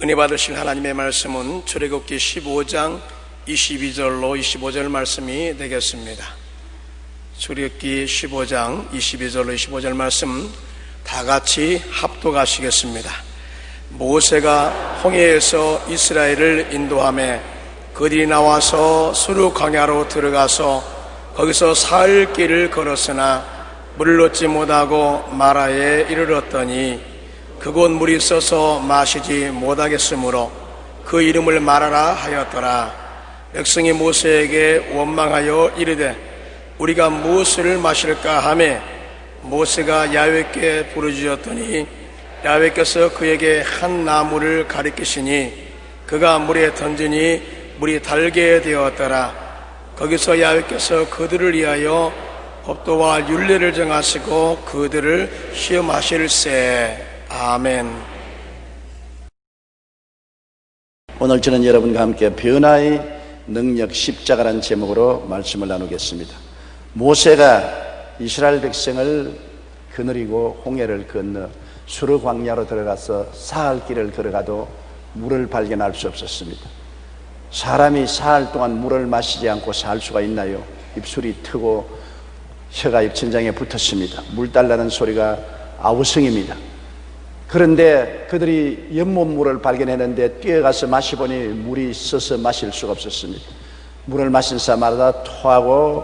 은혜 받으실 하나님의 말씀은 출애굽기 15장 22절로 25절 말씀이 되겠습니다. 출애굽기 15장 22절로 25절 말씀 다 같이 합독하시겠습니다. 모세가 홍해에서 이스라엘을 인도하며 그들이 나와서 수르 광야로 들어가서 거기서 사흘 길을 걸었으나 물을 얻지 못하고 마라에 이르렀더니 그곳 물이 있어서 마시지 못하겠으므로 그 이름을 마라라 하였더라. 백성이 모세에게 원망하여 이르되 우리가 무엇을 마실까 하매 모세가 야훼께 부르짖었더니 야훼께서 그에게 한 나무를 가리키시니 그가 물에 던지니 물이 달게 되었더라. 거기서 야훼께서 그들을 위하여 법도와 율례를 정하시고 그들을 시험하실세. 아멘. 오늘 저는 여러분과 함께 변화의 능력 십자가라는 제목으로 말씀을 나누겠습니다. 모세가 이스라엘 백성을 거느리고 홍해를 건너 수르 광야로 들어가서 사흘 길을 걸어가도 물을 발견할 수 없었습니다. 사람이 사흘 동안 물을 마시지 않고 살 수가 있나요? 입술이 트고 혀가 입천장에 붙었습니다. 물 달라는 소리가 아우성입니다. 그런데 그들이 연못물을 발견했는데 뛰어가서 마시보니 물이 있어서 마실 수가 없었습니다. 물을 마신 사람마다 토하고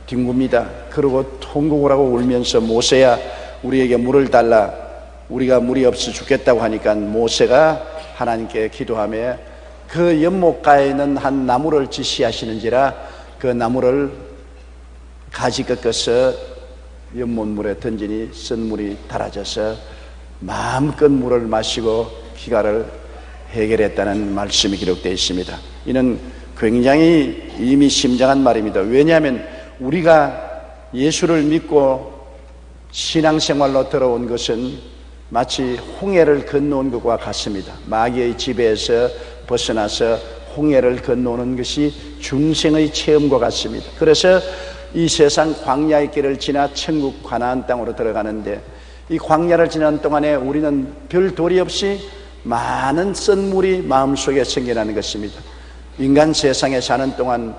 뒹굽니다. 그러고 통곡을 하고 울면서 모세야 우리에게 물을 달라, 우리가 물이 없어 죽겠다고 하니까 모세가 하나님께 기도하며 그 연못가에 있는 한 나무를 지시하시는지라 그 나무를 가지 꺾어서 연못물에 던지니 쓴물이 달아져서 마음껏 물을 마시고 기가를 해결했다는 말씀이 기록되어 있습니다. 이는 굉장히 의미심장한 말입니다. 왜냐하면 우리가 예수를 믿고 신앙생활로 들어온 것은 마치 홍해를 건너온 것과 같습니다. 마귀의 지배에서 벗어나서 홍해를 건너오는 것이 중생의 체험과 같습니다. 그래서 이 세상 광야의 길을 지나 천국 가나안 땅으로 들어가는데 이 광야를 지나는 동안에 우리는 별 도리 없이 많은 쓴물이 마음속에 생겨나는 것입니다. 인간 세상에 사는 동안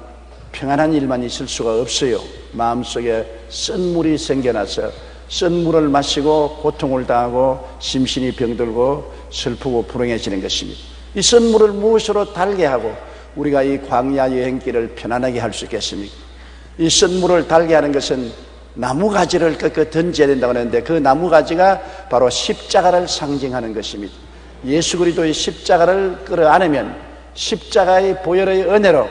평안한 일만 있을 수가 없어요. 마음속에 쓴물이 생겨나서 쓴물을 마시고 고통을 당하고 심신이 병들고 슬프고 불행해지는 것입니다. 이 쓴물을 무엇으로 달게 하고 우리가 이 광야 여행길을 편안하게 할 수 있겠습니까? 이 쓴물을 달게 하는 것은 나무가지를 꺾어 던져야 된다고 하는데 그 나무가지가 바로 십자가를 상징하는 것입니다. 예수 그리스도의 십자가를 끌어안으면 십자가의 보혈의 은혜로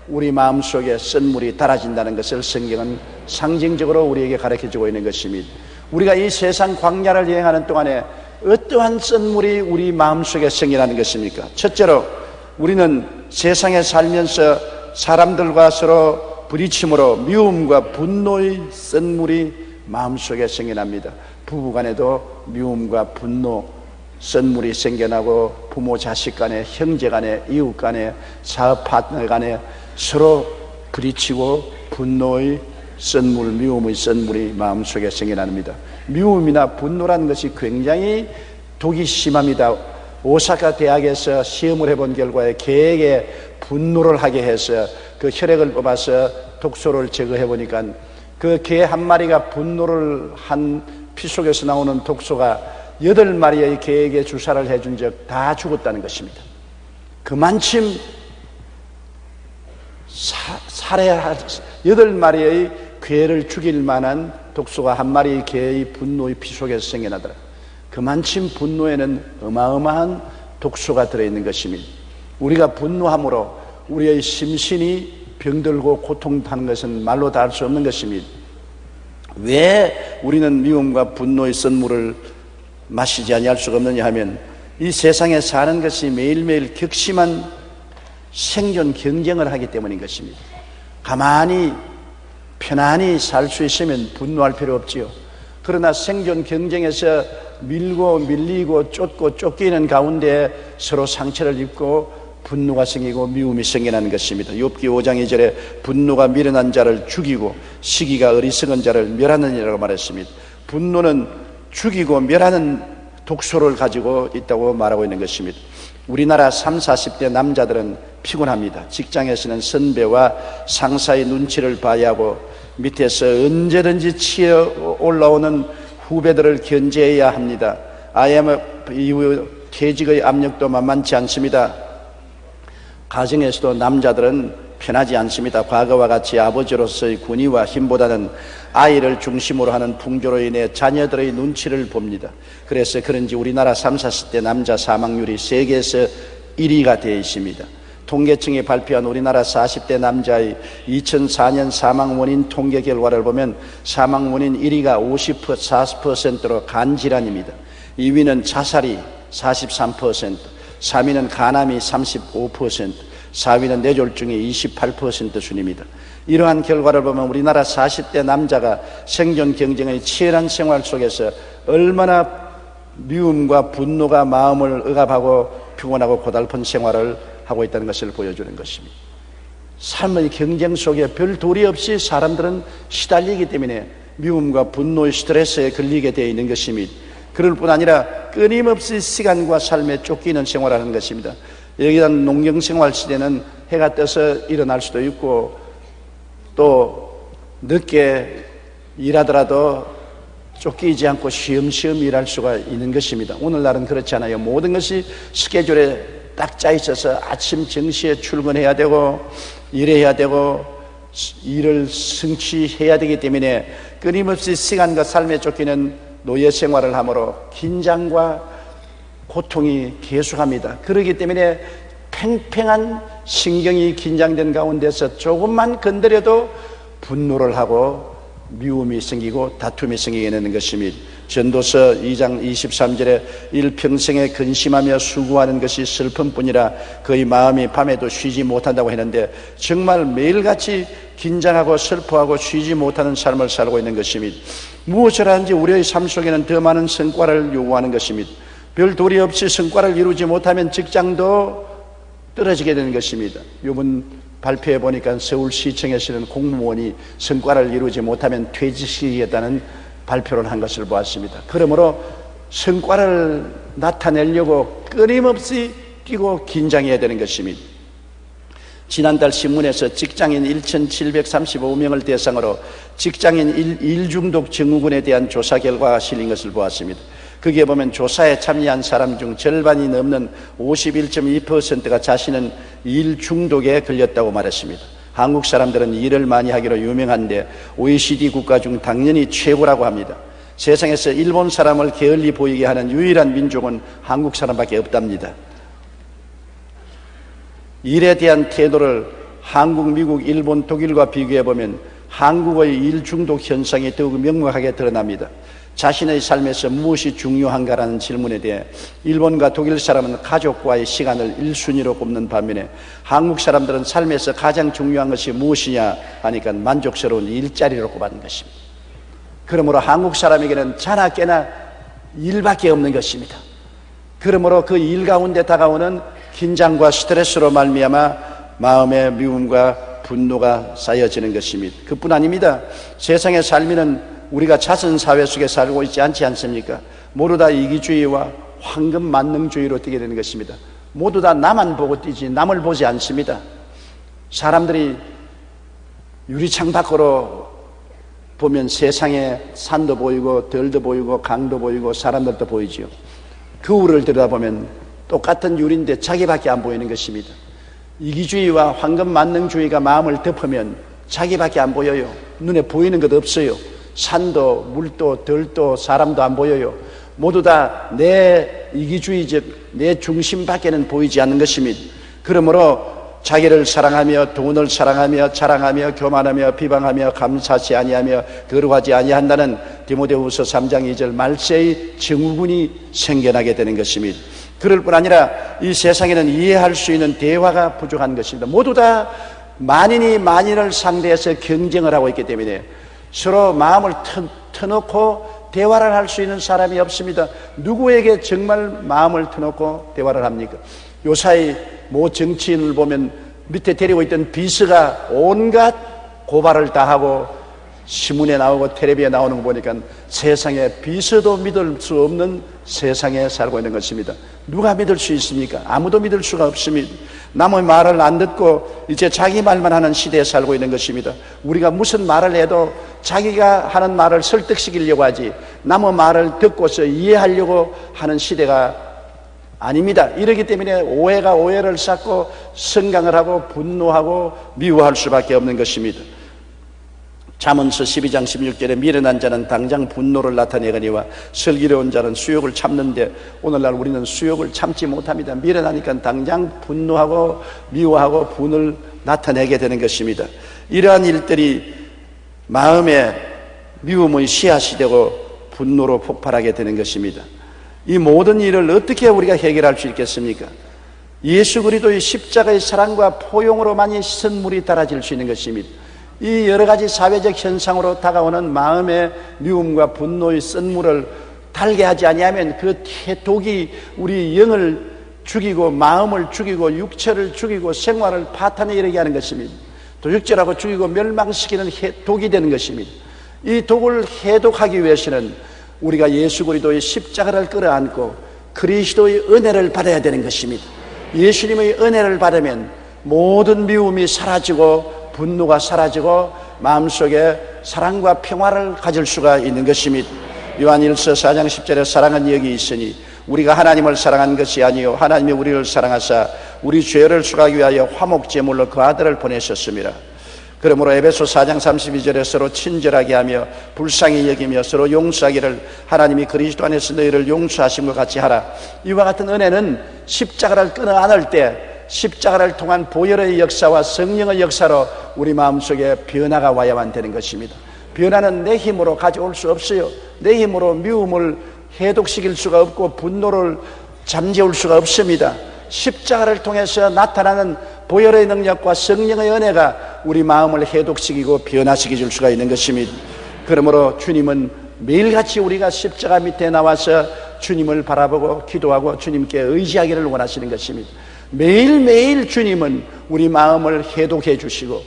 우리 마음속에 쓴물이 달아진다는 것을 성경은 상징적으로 우리에게 가르쳐주고 있는 것입니다. 우리가 이 세상 광야를 여행하는 동안에 어떠한 쓴물이 우리 마음속에 생겨나는 것입니까? 첫째로 우리는 세상에 살면서 사람들과 서로 부딪힘으로 미움과 분노의 쓴물이 마음속에 생겨납니다. 부부간에도 미움과 분노 쓴물이 생겨나고 부모 자식 간에 형제 간에 이웃 간에 사업 파트너 간에 서로 부딪히고 분노의 쓴물 미움의 쓴물이 마음속에 생겨납니다. 미움이나 분노라는 것이 굉장히 독이 심합니다. 오사카 대학에서 시험을 해본 결과에 개에게 분노를 하게 해서 그 혈액을 뽑아서 독소를 제거해 보니까 그 개 한 마리가 분노를 한 피 속에서 나오는 독소가 8마리의 개에게 주사를 해준 적 다 죽었다는 것입니다. 그만큼 살해할 8마리의 개를 죽일 만한 독소가 한 마리의 개의 분노의 피 속에서 생겨나더라. 그만큼 분노에는 어마어마한 독소가 들어있는 것입니다. 우리가 분노함으로 우리의 심신이 병들고 고통하는 것은 말로 다 할 수 없는 것입니다. 왜 우리는 미움과 분노의 쓴물을 마시지 아니할 수가 없느냐 하면 이 세상에 사는 것이 매일매일 격심한 생존 경쟁을 하기 때문인 것입니다. 가만히 편안히 살 수 있으면 분노할 필요 없지요. 그러나 생존 경쟁에서 밀고 밀리고 쫓고 쫓기는 가운데 서로 상처를 입고 분노가 생기고 미움이 생겨나는 것입니다. 욥기 5장 2절에 분노가 미련한 자를 죽이고 시기가 어리석은 자를 멸하느니라고 말했습니다. 분노는 죽이고 멸하는 독소를 가지고 있다고 말하고 있는 것입니다. 우리나라 30, 40대 남자들은 피곤합니다. 직장에서는 선배와 상사의 눈치를 봐야 하고 밑에서 언제든지 치어 올라오는 후배들을 견제해야 합니다. IMF 이후 퇴직의 압력도 만만치 않습니다. 가정에서도 남자들은 편하지 않습니다. 과거와 같이 아버지로서의 군의와 힘보다는 아이를 중심으로 하는 풍조로 인해 자녀들의 눈치를 봅니다. 그래서 그런지 우리나라 30, 40대 남자 사망률이 세계에서 1위가 되어 있습니다. 통계청이 발표한 우리나라 40대 남자의 2004년 사망 원인 통계 결과를 보면 사망 원인 1위가 40%로 간질환입니다. 2위는 자살이 43%, 3위는 간암이 35%, 4위는 뇌졸중이 28% 순입니다. 이러한 결과를 보면 우리나라 40대 남자가 생존 경쟁의 치열한 생활 속에서 얼마나 미움과 분노가 마음을 억압하고 피곤하고 고달픈 생활을 하고 있다는 것을 보여주는 것입니다. 삶의 경쟁 속에 별 도리 없이 사람들은 시달리기 때문에 미움과 분노의 스트레스에 걸리게 되어 있는 것입니다. 그럴 뿐 아니라 끊임없이 시간과 삶에 쫓기는 생활을 하는 것입니다. 여기다 농경생활 시대는 해가 떠서 일어날 수도 있고 또 늦게 일하더라도 쫓기지 않고 쉬엄쉬엄 일할 수가 있는 것입니다. 오늘날은 그렇지 않아요. 모든 것이 스케줄에 딱 짜 있어서 아침 정시에 출근해야 되고 일해야 되고 일을 성취해야 되기 때문에 끊임없이 시간과 삶에 쫓기는 노예 생활을 하므로 긴장과 고통이 계속합니다. 그렇기 때문에 팽팽한 신경이 긴장된 가운데서 조금만 건드려도 분노를 하고 미움이 생기고 다툼이 생기게 되는 것입니다. 전도서 2장 23절에 일평생에 근심하며 수고하는 것이 슬픔뿐이라 그의 마음이 밤에도 쉬지 못한다고 했는데 정말 매일같이 긴장하고 슬퍼하고 쉬지 못하는 삶을 살고 있는 것입니다. 무엇을 하든지 우리의 삶 속에는 더 많은 성과를 요구하는 것입니다. 별 도리 없이 성과를 이루지 못하면 직장도 떨어지게 되는 것입니다. 이번 발표해 보니까 서울시청에서는 공무원이 성과를 이루지 못하면 퇴직시키겠다는 발표를 한 것을 보았습니다. 그러므로 성과를 나타내려고 끊임없이 뛰고 긴장해야 되는 것입니다. 지난달 신문에서 직장인 1,735명을 대상으로 직장인 일중독 증후군에 대한 조사 결과가 실린 것을 보았습니다. 거기에 보면 조사에 참여한 사람 중 절반이 넘는 51.2%가 자신은 일 중독에 걸렸다고 말했습니다. 한국 사람들은 일을 많이 하기로 유명한데 OECD 국가 중 당연히 최고라고 합니다. 세상에서 일본 사람을 게을리 보이게 하는 유일한 민족은 한국 사람밖에 없답니다. 일에 대한 태도를 한국, 미국, 일본, 독일과 비교해 보면 한국의 일 중독 현상이 더욱 명확하게 드러납니다. 자신의 삶에서 무엇이 중요한가라는 질문에 대해 일본과 독일 사람은 가족과의 시간을 1순위로 꼽는 반면에 한국 사람들은 삶에서 가장 중요한 것이 무엇이냐 하니까 만족스러운 일자리로 꼽았는 것입니다. 그러므로 한국 사람에게는 자나 깨나 일밖에 없는 것입니다. 그러므로 그 일 가운데 다가오는 긴장과 스트레스로 말미암아 마음의 미움과 분노가 쌓여지는 것입니다. 그뿐 아닙니다. 세상의 삶에는 우리가 자선사회 속에 살고 있지 않지 않습니까? 모두 다 이기주의와 황금 만능주의로 뛰게 되는 것입니다. 모두 다 나만 보고 뛰지 남을 보지 않습니다. 사람들이 유리창 밖으로 보면 세상에 산도 보이고 들도 보이고 강도 보이고 사람들도 보이지요. 거울을 들여다보면 똑같은 유리인데 자기밖에 안 보이는 것입니다. 이기주의와 황금 만능주의가 마음을 덮으면 자기밖에 안 보여요. 눈에 보이는 것 없어요. 산도 물도 들도 사람도 안 보여요. 모두 다 내 이기주의적 내 중심밖에는 보이지 않는 것입니다. 그러므로 자기를 사랑하며 돈을 사랑하며 자랑하며 교만하며 비방하며 감사치 아니하며 거룩하지 아니한다는 디모데후서 3장 2절 말세의 증후군이 생겨나게 되는 것입니다. 그럴 뿐 아니라 이 세상에는 이해할 수 있는 대화가 부족한 것입니다. 모두 다 만인이 만인을 상대해서 경쟁을 하고 있기 때문에 서로 마음을 터놓고 대화를 할 수 있는 사람이 없습니다. 누구에게 정말 마음을 터놓고 대화를 합니까? 요사이 모 정치인을 보면 밑에 데리고 있던 비서가 온갖 고발을 다 하고 신문에 나오고 텔레비에 나오는 거 보니까 세상에 비서도 믿을 수 없는 세상에 살고 있는 것입니다. 누가 믿을 수 있습니까? 아무도 믿을 수가 없습니다. 남의 말을 안 듣고 이제 자기 말만 하는 시대에 살고 있는 것입니다. 우리가 무슨 말을 해도 자기가 하는 말을 설득시키려고 하지 남의 말을 듣고서 이해하려고 하는 시대가 아닙니다. 이러기 때문에 오해가 오해를 쌓고 성강을 하고 분노하고 미워할 수밖에 없는 것입니다. 잠언서 12장 16절에 미련한 자는 당장 분노를 나타내거니와 슬기로운 자는 수욕을 참는데, 오늘날 우리는 수욕을 참지 못합니다. 미련하니까 당장 분노하고 미워하고 분을 나타내게 되는 것입니다. 이러한 일들이 마음에 미움의 씨앗이 되고 분노로 폭발하게 되는 것입니다. 이 모든 일을 어떻게 우리가 해결할 수 있겠습니까? 예수 그리스도의 십자가의 사랑과 포용으로만이 선물이 달아질 수 있는 것입니다. 이 여러 가지 사회적 현상으로 다가오는 마음의 미움과 분노의 쓴물을 달게 하지 아니하면 그 독이 우리 영을 죽이고 마음을 죽이고 육체를 죽이고 생활을 파탄에 이르게 하는 것입니다. 도적질하고 죽이고 멸망시키는 독이 되는 것입니다. 이 독을 해독하기 위해서는 우리가 예수 그리스도의 십자가를 끌어안고 그리스도의 은혜를 받아야 되는 것입니다. 예수님의 은혜를 받으면 모든 미움이 사라지고 분노가 사라지고 마음속에 사랑과 평화를 가질 수가 있는 것입니다. 요한일서 4장 10절에 사랑은 여기 있으니 우리가 하나님을 사랑한 것이 아니요 하나님이 우리를 사랑하사 우리 죄를 수하기 위하여 화목제물로 그 아들을 보내셨습니다. 그러므로 에베소 4장 32절에 서로 친절하게 하며 불쌍히 여기며 서로 용서하기를 하나님이 그리스도 안에서 너희를 용서하신 것 같이 하라. 이와 같은 은혜는 십자가를 끊어 안을 때 십자가를 통한 보혈의 역사와 성령의 역사로 우리 마음속에 변화가 와야만 되는 것입니다. 변화는 내 힘으로 가져올 수 없어요. 내 힘으로 미움을 해독시킬 수가 없고 분노를 잠재울 수가 없습니다. 십자가를 통해서 나타나는 보혈의 능력과 성령의 은혜가 우리 마음을 해독시키고 변화시켜 줄 수가 있는 것입니다. 그러므로 주님은 매일같이 우리가 십자가 밑에 나와서 주님을 바라보고 기도하고 주님께 의지하기를 원하시는 것입니다. 매일매일 주님은 우리 마음을 해독해 주시고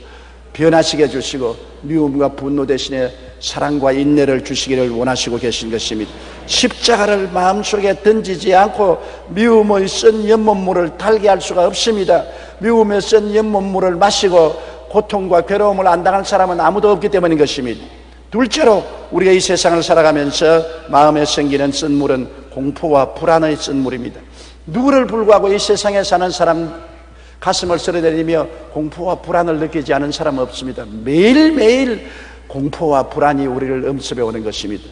변화시켜 주시고 미움과 분노 대신에 사랑과 인내를 주시기를 원하시고 계신 것입니다. 십자가를 마음속에 던지지 않고 미움의 쓴 연못물을 달게 할 수가 없습니다. 미움의 쓴 연못물을 마시고 고통과 괴로움을 안 당할 사람은 아무도 없기 때문인 것입니다. 둘째로 우리가 이 세상을 살아가면서 마음에 생기는 쓴물은 공포와 불안의 쓴물입니다. 누구를 불구하고 이 세상에 사는 사람 가슴을 쓸어내리며 공포와 불안을 느끼지 않은 사람은 없습니다. 매일매일 공포와 불안이 우리를 엄습해 오는 것입니다.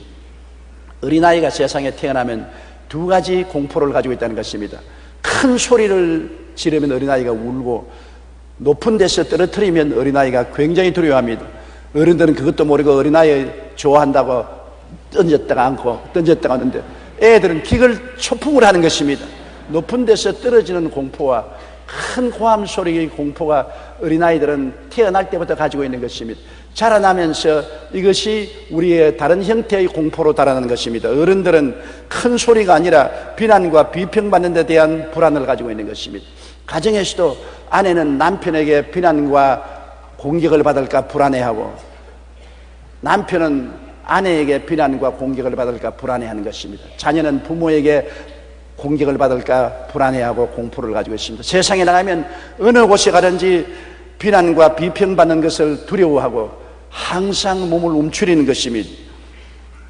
어린아이가 세상에 태어나면 두 가지 공포를 가지고 있다는 것입니다. 큰 소리를 지르면 어린아이가 울고 높은 데서 떨어뜨리면 어린아이가 굉장히 두려워합니다. 어른들은 그것도 모르고 어린아이 좋아한다고 던졌다가 않고 던졌다가 하는데 애들은 기글 초풍을 하는 것입니다. 높은 데서 떨어지는 공포와 큰 고함 소리의 공포가 어린아이들은 태어날 때부터 가지고 있는 것입니다. 자라나면서 이것이 우리의 다른 형태의 공포로 달아나는 것입니다. 어른들은 큰 소리가 아니라 비난과 비평받는 데 대한 불안을 가지고 있는 것입니다. 가정에서도 아내는 남편에게 비난과 공격을 받을까 불안해하고 남편은 아내에게 비난과 공격을 받을까 불안해하는 것입니다. 자녀는 부모에게 공격을 받을까 불안해하고 공포를 가지고 있습니다. 세상에 나가면 어느 곳에 가든지 비난과 비평받는 것을 두려워하고 항상 몸을 움츠리는 것입니다.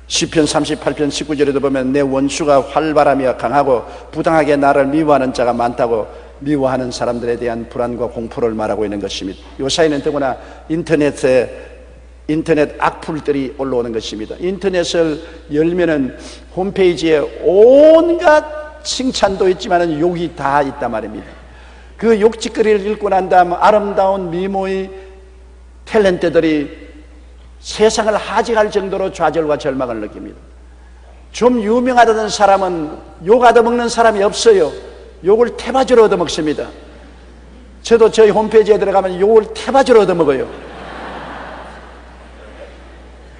시편 38편 19절에도 보면 내 원수가 활발하며 강하고 부당하게 나를 미워하는 자가 많다고 미워하는 사람들에 대한 불안과 공포를 말하고 있는 것입니다. 요사이는 더구나 인터넷 악플들이 올라오는 것입니다. 인터넷을 열면은 홈페이지에 온갖 칭찬도 있지만 욕이 다 있단 말입니다. 그 욕짓거리를 읽고 난 다음 아름다운 미모의 탤런트들이 세상을 하직할 정도로 좌절과 절망을 느낍니다. 좀 유명하다는 사람은 욕 얻어먹는 사람이 없어요. 욕을 태바지로 얻어먹습니다. 저도 저희 홈페이지에 들어가면 욕을 태바지로 얻어먹어요.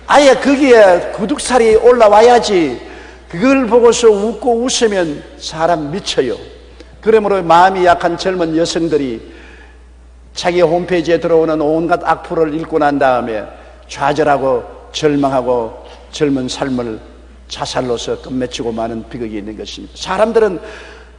아예 거기에 구독살이 올라와야지. 그걸 보고서 웃고 웃으면 사람 미쳐요. 그러므로 마음이 약한 젊은 여성들이 자기 홈페이지에 들어오는 온갖 악플을 읽고 난 다음에 좌절하고 절망하고 젊은 삶을 자살로서 끝맺히고 마는 비극이 있는 것입니다. 사람들은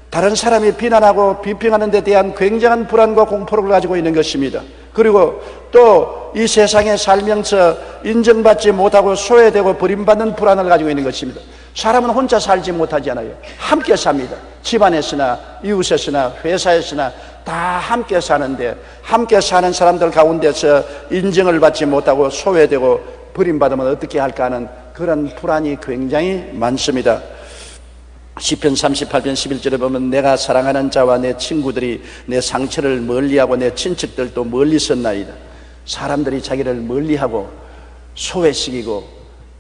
다른 사람이 비난하고 비평하는 데 대한 굉장한 불안과 공포를 가지고 있는 것입니다. 그리고 또 이 세상에 살면서 인정받지 못하고 소외되고 버림받는 불안을 가지고 있는 것입니다. 사람은 혼자 살지 못하잖아요. 함께 삽니다. 집안에서나 이웃에서나 회사에서나 다 함께 사는데, 함께 사는 사람들 가운데서 인정을 받지 못하고 소외되고 버림받으면 어떻게 할까 하는 그런 불안이 굉장히 많습니다. 시편 38편 11절에 보면 내가 사랑하는 자와 내 친구들이 내 상처를 멀리하고 내 친척들도 멀리 섰나이다. 사람들이 자기를 멀리하고 소외시키고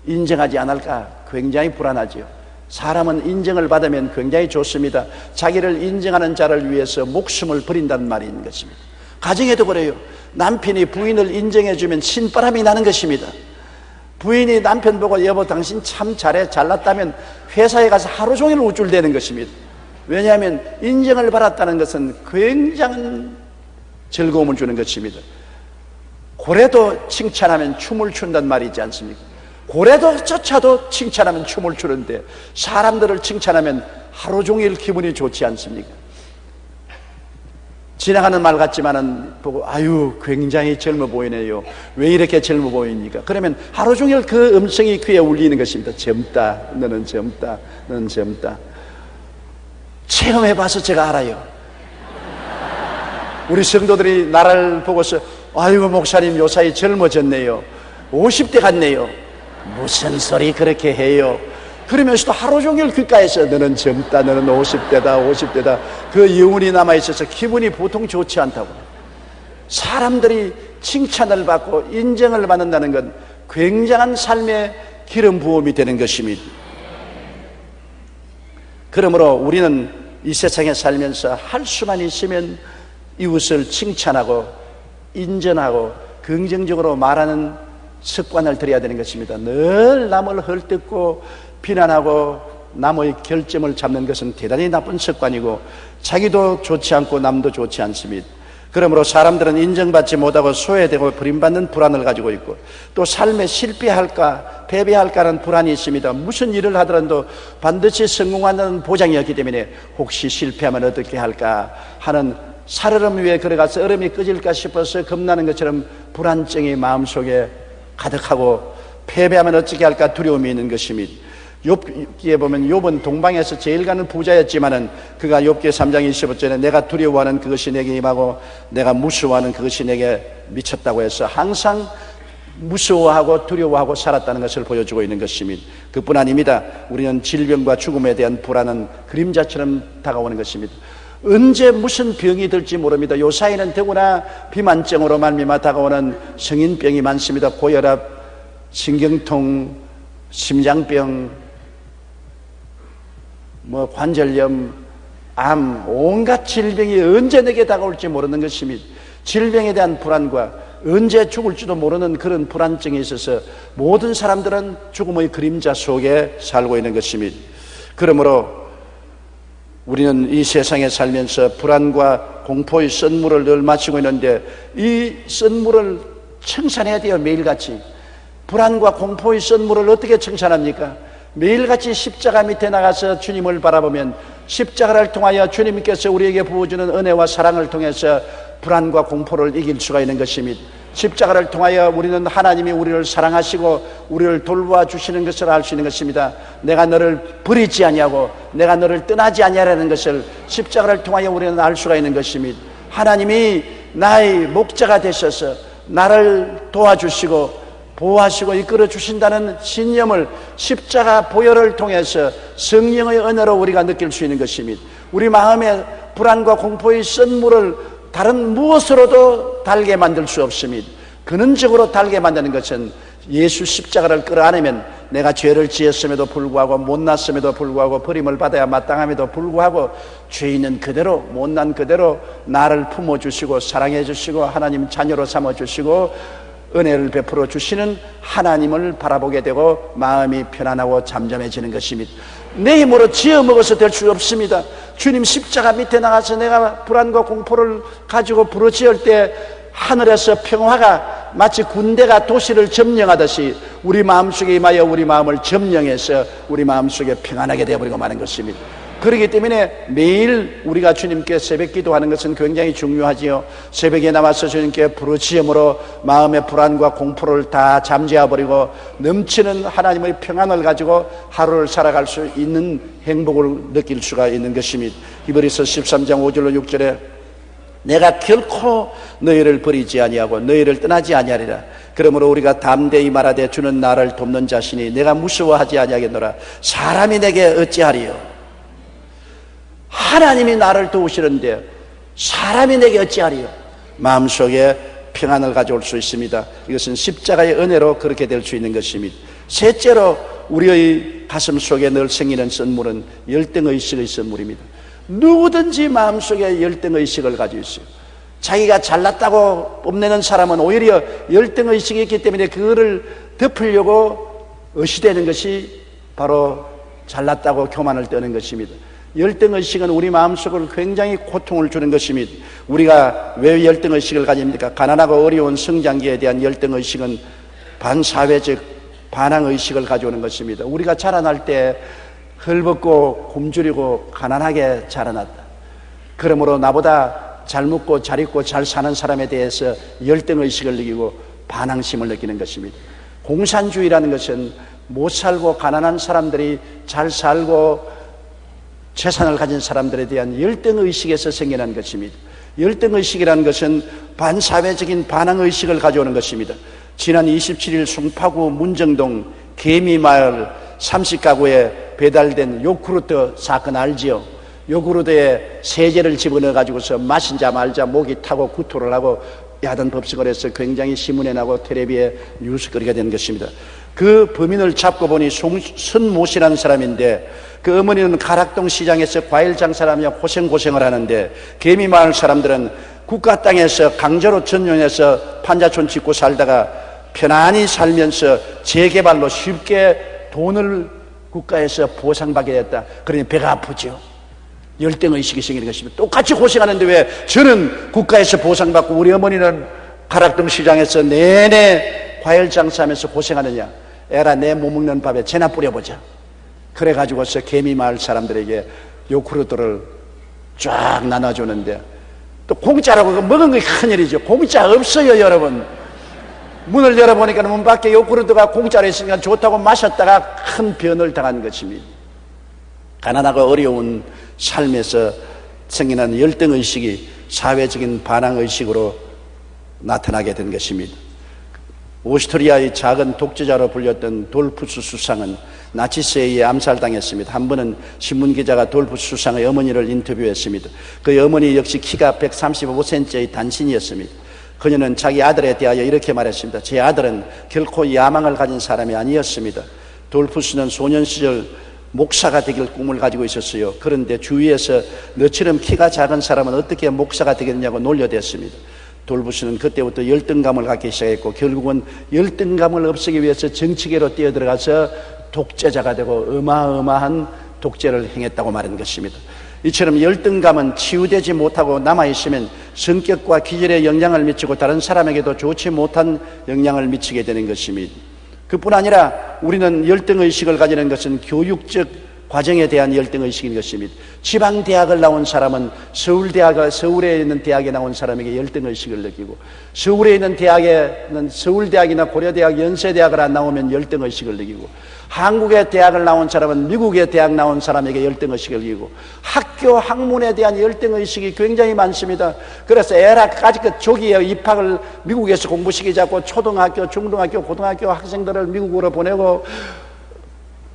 인정하지 않을까 굉장히 불안하지요. 사람은 인정을 받으면 굉장히 좋습니다. 자기를 인정하는 자를 위해서 목숨을 버린다는 말이 있는 것입니다. 가정에도 그래요. 남편이 부인을 인정해주면 신바람이 나는 것입니다. 부인이 남편 보고 여보 당신 참 잘해, 잘났다면 회사에 가서 하루 종일 우쭐대는 것입니다. 왜냐하면 인정을 받았다는 것은 굉장한 즐거움을 주는 것입니다. 고래도 칭찬하면 춤을 춘다는 말이 있지 않습니까? 고래도조차도 칭찬하면 춤을 추는데 사람들을 칭찬하면 하루 종일 기분이 좋지 않습니까? 지나가는 말 같지만은 보고 아유 굉장히 젊어 보이네요. 왜 이렇게 젊어 보입니까? 그러면 하루 종일 그 음성이 귀에 울리는 것입니다. 젊다, 너는 젊다, 너는 젊다. 체험해봐서 제가 알아요. 우리 성도들이 나를 보고서 아이고 목사님 요사이 젊어졌네요. 50대 같네요. 무슨 소리 그렇게 해요? 그러면서도 하루 종일 귓가에서 너는 젊다, 너는 50대다, 50대다 그 여운이 남아있어서 기분이 보통 좋지 않다고. 사람들이 칭찬을 받고 인정을 받는다는 건 굉장한 삶의 기름 부음이 되는 것입니다. 그러므로 우리는 이 세상에 살면서 할 수만 있으면 이웃을 칭찬하고 인정하고 긍정적으로 말하는 습관을 들여야 되는 것입니다. 늘 남을 헐뜯고 비난하고 남의 결점을 잡는 것은 대단히 나쁜 습관이고 자기도 좋지 않고 남도 좋지 않습니다. 그러므로 사람들은 인정받지 못하고 소외되고 버림받는 불안을 가지고 있고 또 삶에 실패할까 패배할까 하는 불안이 있습니다. 무슨 일을 하더라도 반드시 성공한다는 보장이 없기 때문에 혹시 실패하면 어떻게 할까 하는 살얼음 위에 걸어가서 얼음이 꺼질까 싶어서 겁나는 것처럼 불안증이 마음속에 가득하고 패배하면 어떻게 할까 두려움이 있는 것입니다. 욥기에 보면 욥은 동방에서 제일 가는 부자였지만은 그가 욥기 3장 25절에 내가 두려워하는 그것이 내게 임하고 내가 무서워하는 그것이 내게 미쳤다고 해서 항상 무서워하고 두려워하고 살았다는 것을 보여주고 있는 것입니다. 그뿐 아닙니다. 우리는 질병과 죽음에 대한 불안은 그림자처럼 다가오는 것입니다. 언제 무슨 병이 들지 모릅니다. 요사이는 더구나 비만증으로 말미암아 다가오는 성인병이 많습니다. 고혈압, 신경통, 심장병, 관절염, 암, 온갖 질병이 언제 내게 다가올지 모르는 것입니다. 질병에 대한 불안과 언제 죽을지도 모르는 그런 불안증이 있어서 모든 사람들은 죽음의 그림자 속에 살고 있는 것입니다. 그러므로 우리는 이 세상에 살면서 불안과 공포의 썬물을 늘 마시고 있는데 이 썬물을 청산해야 돼요. 매일같이. 불안과 공포의 썬물을 어떻게 청산합니까? 매일같이 십자가 밑에 나가서 주님을 바라보면 십자가를 통하여 주님께서 우리에게 부어주는 은혜와 사랑을 통해서 불안과 공포를 이길 수가 있는 것입니다. 십자가를 통하여 우리는 하나님이 우리를 사랑하시고 우리를 돌보아 주시는 것을 알 수 있는 것입니다. 내가 너를 버리지 아니하고 내가 너를 떠나지 아니하라는 것을 십자가를 통하여 우리는 알 수가 있는 것입니다. 하나님이 나의 목자가 되셔서 나를 도와주시고 보호하시고 이끌어 주신다는 신념을 십자가 보혈을 통해서 성령의 은혜로 우리가 느낄 수 있는 것입니다. 우리 마음에 불안과 공포의 썬물을 다른 무엇으로도 달게 만들 수 없습니다. 근원적으로 달게 만드는 것은 예수 십자가를 끌어안으면 내가 죄를 지었음에도 불구하고 못났음에도 불구하고 버림을 받아야 마땅함에도 불구하고 죄인은 그대로 못난 그대로 나를 품어주시고 사랑해주시고 하나님 자녀로 삼아주시고 은혜를 베풀어 주시는 하나님을 바라보게 되고 마음이 편안하고 잠잠해지는 것입니다. 내 힘으로 지어 먹어서 될 수 없습니다. 주님 십자가 밑에 나가서 내가 불안과 공포를 가지고 부르짖을 때 하늘에서 평화가 마치 군대가 도시를 점령하듯이 우리 마음속에 임하여 우리 마음을 점령해서 우리 마음속에 평안하게 되어버리고 마는 것입니다. 그렇기 때문에 매일 우리가 주님께 새벽 기도하는 것은 굉장히 중요하지요. 새벽에 나와서 주님께 부르짖음으로 마음의 불안과 공포를 다 잠재워버리고 넘치는 하나님의 평안을 가지고 하루를 살아갈 수 있는 행복을 느낄 수가 있는 것입니다. 히브리서 13장 5절로 6절에 내가 결코 너희를 버리지 아니하고 너희를 떠나지 아니하리라. 그러므로 우리가 담대히 말하되 주는 나를 돕는 자신이 내가 무서워하지 아니하겠노라. 사람이 내게 어찌하리요? 하나님이 나를 도우시는데 사람이 내게 어찌하리요? 마음속에 평안을 가져올 수 있습니다. 이것은 십자가의 은혜로 그렇게 될 수 있는 것입니다. 셋째로 우리의 가슴 속에 늘 생기는 선물은 열등의식의 선물입니다. 누구든지 마음속에 열등의식을 가지고 있어요. 자기가 잘났다고 뽐내는 사람은 오히려 열등의식이 있기 때문에 그거를 덮으려고 의시되는 것이 바로 잘났다고 교만을 떠는 것입니다. 열등의식은 우리 마음속을 굉장히 고통을 주는 것입니다. 우리가 왜 열등의식을 가집니까? 가난하고 어려운 성장기에 대한 열등의식은 반사회적 반항의식을 가져오는 것입니다. 우리가 자라날 때 헐벗고 굶주리고 가난하게 자라났다. 그러므로 나보다 잘 먹고 잘 입고 잘 사는 사람에 대해서 열등의식을 느끼고 반항심을 느끼는 것입니다. 공산주의라는 것은 못 살고 가난한 사람들이 잘 살고 재산을 가진 사람들에 대한 열등의식에서 생겨난 것입니다. 열등의식이라는 것은 반사회적인 반항의식을 가져오는 것입니다. 지난 27일 송파구 문정동 개미마을 30가구에 배달된 요구르트 사건 알지요? 요구르트에 세제를 집어넣어 가지고서 마신자 말자 목이 타고 구토를 하고 야단 법석을 해서 굉장히 신문에 나고 텔레비에 뉴스거리가 된 것입니다. 그 범인을 잡고 보니 손모 씨라는 사람인데 그 어머니는 가락동 시장에서 과일 장사를 하며 고생을 하는데 개미마을 사람들은 국가 땅에서 강제로 전용해서 판자촌 짓고 살다가 편안히 살면서 재개발로 쉽게 돈을 국가에서 보상받게 됐다. 그러니 배가 아프죠. 열등의식이 생기는 것입니다. 똑같이 고생하는데 왜 저는 국가에서 보상받고 우리 어머니는 가락동 시장에서 내내 과일 장사하면서 고생하느냐. 에라 내 못 먹는 밥에 재나 뿌려보자. 그래가지고서 개미마을 사람들에게 요구르트를 쫙 나눠주는데 또 공짜라고 먹은 게 큰일이죠. 공짜 없어요 여러분. 문을 열어보니까 문 밖에 요구르트가 공짜로 있으니까 좋다고 마셨다가 큰 변을 당한 것입니다. 가난하고 어려운 삶에서 생기는 열등의식이 사회적인 반항의식으로 나타나게 된 것입니다. 오스트리아의 작은 독재자로 불렸던 돌푸스 수상은 나치스에 의해 암살당했습니다. 한 번은 신문기자가 돌푸스 수상의 어머니를 인터뷰했습니다. 그 어머니 역시 키가 135cm의 단신이었습니다. 그녀는 자기 아들에 대하여 이렇게 말했습니다. 제 아들은 결코 야망을 가진 사람이 아니었습니다. 돌푸스는 소년 시절 목사가 되길 꿈을 가지고 있었어요. 그런데 주위에서 너처럼 키가 작은 사람은 어떻게 목사가 되겠냐고 놀려댔습니다. 돌푸스는 그때부터 열등감을 갖기 시작했고 결국은 열등감을 없애기 위해서 정치계로 뛰어들어가서 독재자가 되고 어마어마한 독재를 행했다고 말한 것입니다. 이처럼 열등감은 치유되지 못하고 남아있으면 성격과 기질에 영향을 미치고 다른 사람에게도 좋지 못한 영향을 미치게 되는 것입니다. 그뿐 아니라 우리는 열등의식을 가지는 것은 교육적 과정에 대한 열등의식인 것입니다. 지방대학을 나온 사람은 서울에 있는 대학에 나온 사람에게 열등의식을 느끼고 서울에 있는 대학에는 서울대학이나 고려대학, 연세대학을 안 나오면 열등의식을 느끼고 한국의 대학을 나온 사람은 미국의 대학 나온 사람에게 열등의식을 느끼고 학교 학문에 대한 열등의식이 굉장히 많습니다. 그래서 에라까지 그 조기에 입학을 미국에서 공부시키자고 초등학교, 중등학교, 고등학교 학생들을 미국으로 보내고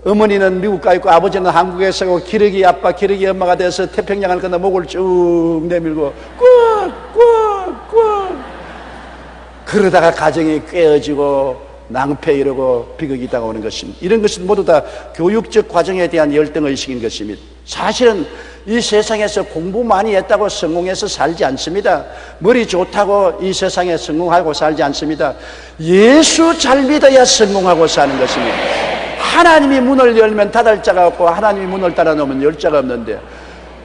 어머니는 미국 가 있고 아버지는 한국에 서고 기러기 아빠 기러기 엄마가 돼서 태평양을 건너 목을 쭉 내밀고 꾹꾹꾹 그러다가 가정이 깨어지고 낭패 이르고 비극이 다가오는 것입니다. 이런 것은 모두 다 교육적 과정에 대한 열등의식인 것입니다. 사실은 이 세상에서 공부 많이 했다고 성공해서 살지 않습니다. 머리 좋다고 이 세상에 성공하고 살지 않습니다. 예수 잘 믿어야 성공하고 사는 것입니다. 하나님이 문을 열면 닫을 자가 없고 하나님이 문을 닫아 놓으면 열 자가 없는데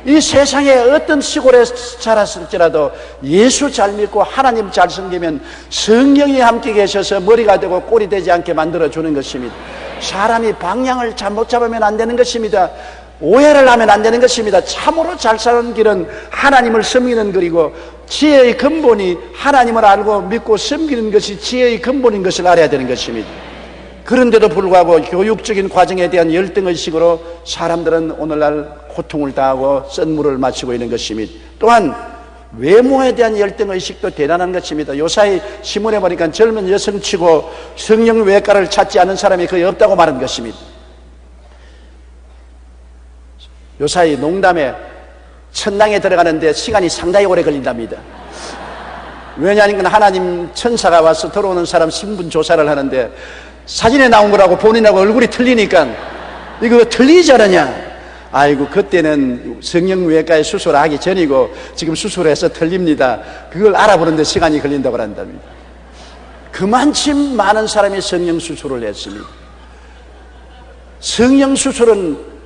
이 세상에 어떤 시골에 자랐을지라도 예수 잘 믿고 하나님 잘 섬기면 성령이 함께 계셔서 머리가 되고 꼴이 되지 않게 만들어주는 것입니다. 사람이 방향을 잘못 잡으면 안 되는 것입니다. 오해를 하면 안 되는 것입니다. 참으로 잘 사는 길은 하나님을 섬기는 길이고 지혜의 근본이 하나님을 알고 믿고 섬기는 것이 지혜의 근본인 것을 알아야 되는 것입니다. 그런데도 불구하고 교육적인 과정에 대한 열등의식으로 사람들은 오늘날 고통을 당하고 썬물을 마시고 있는 것입니다. 또한 외모에 대한 열등의식도 대단한 것입니다. 요사이 신문에 보니까 젊은 여성치고 성형외과를 찾지 않은 사람이 거의 없다고 말한 것입니다. 요사이 농담에 천당에 들어가는데 시간이 상당히 오래 걸린답니다. 왜냐하면 하나님 천사가 와서 들어오는 사람 신분 조사를 하는데 사진에 나온 거라고 본인하고 얼굴이 틀리니까 이거 틀리지 않느냐. 아이고 그때는 성형외과에 수술하기 전이고 지금 수술해서 틀립니다. 그걸 알아보는데 시간이 걸린다고 한답니다. 그만큼 많은 사람이 성형수술을 했습니다. 성형수술은